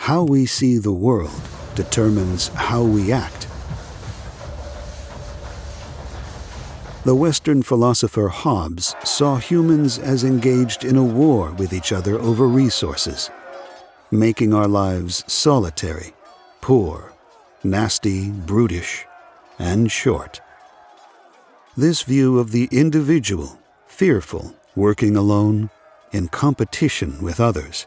How we see the world determines how we act. The Western philosopher Hobbes saw humans as engaged in a war with each other over resources, making our lives solitary, poor, nasty, brutish, and short. This view of the individual, fearful, working alone, in competition with others,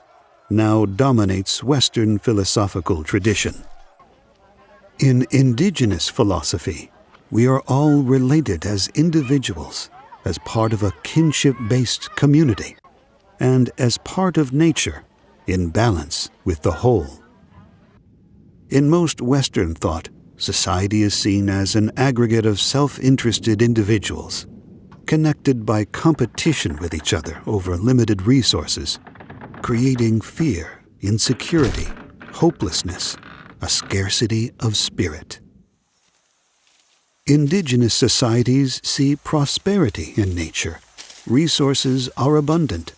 now dominates Western philosophical tradition. In indigenous philosophy, we are all related as individuals, as part of a kinship-based community, and as part of nature, in balance with the whole. In most Western thought, society is seen as an aggregate of self-interested individuals, connected by competition with each other over limited resources, creating fear, insecurity, hopelessness, a scarcity of spirit. Indigenous societies see prosperity in nature. Resources are abundant,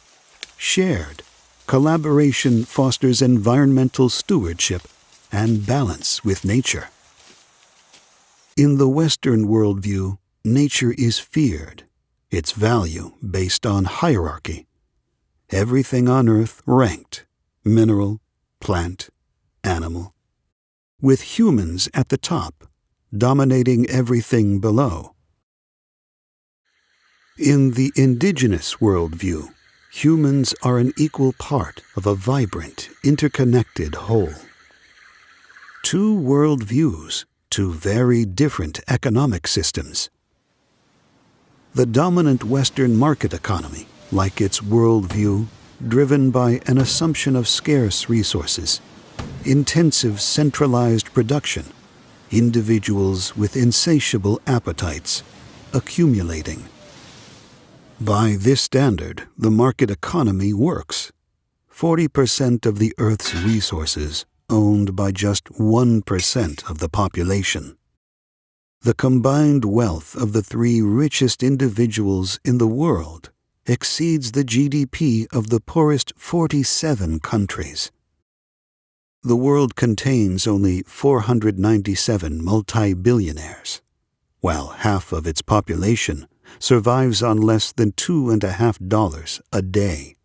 shared. Collaboration fosters environmental stewardship and balance with nature. In the Western worldview, nature is feared, its value based on hierarchy. Everything on Earth ranked, mineral, plant, animal, with humans at the top, dominating everything below. In the indigenous worldview, humans are an equal part of a vibrant, interconnected whole. Two worldviews, two very different economic systems. The dominant Western market economy, like its worldview, driven by an assumption of scarce resources, intensive centralized production, individuals with insatiable appetites, accumulating. By this standard, the market economy works. 40% of the Earth's resources owned by just 1% of the population. The combined wealth of the 3 richest individuals in the world exceeds the GDP of the poorest 47 countries. The world contains only 497 multi-billionaires, while half of its population survives on less than $2.50 a day.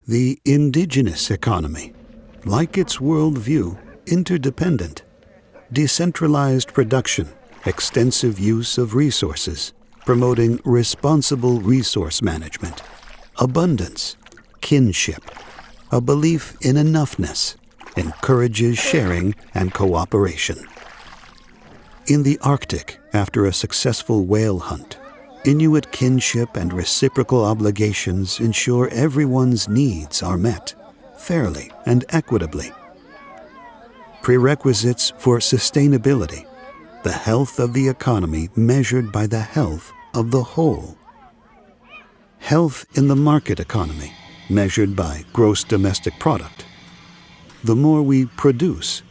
The indigenous economy, like its worldview, interdependent, decentralized production, extensive use of resources, promoting responsible resource management, abundance, kinship, a belief in enoughness, encourages sharing and cooperation. In the Arctic, after a successful whale hunt, Inuit kinship and reciprocal obligations ensure everyone's needs are met, fairly and equitably. Prerequisites for sustainability, the health of the economy measured by the health of the whole. Health in the market economy, measured by gross domestic product. The more we produce,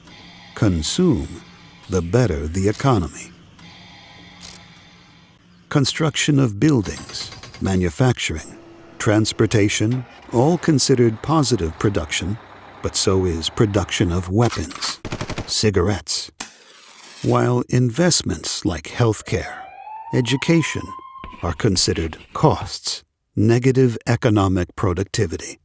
consume, the better the economy. Construction of buildings, manufacturing, transportation, all considered positive production, but so is production of weapons, cigarettes. While investments like healthcare, education are considered costs, negative economic productivity.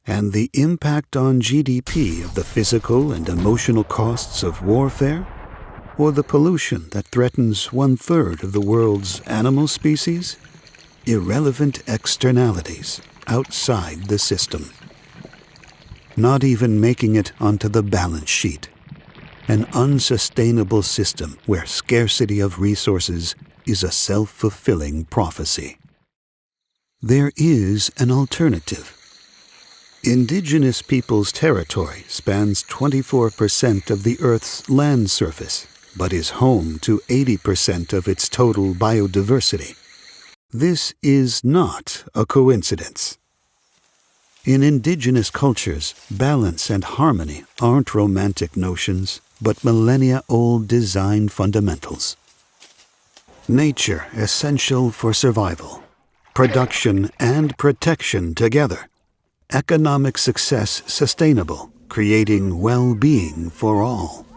And the impact on GDP of the physical and emotional costs of warfare, or the pollution that threatens 1/3 of the world's animal species? Irrelevant externalities outside the system. Not even making it onto the balance sheet. An unsustainable system where scarcity of resources is a self-fulfilling prophecy. There is an alternative. Indigenous peoples' territory spans 24% of the Earth's land surface, but is home to 80% of its total biodiversity. This is not a coincidence. In indigenous cultures, balance and harmony aren't romantic notions, but millennia-old design fundamentals. Nature essential for survival, production and protection together, economic success sustainable, creating well-being for all.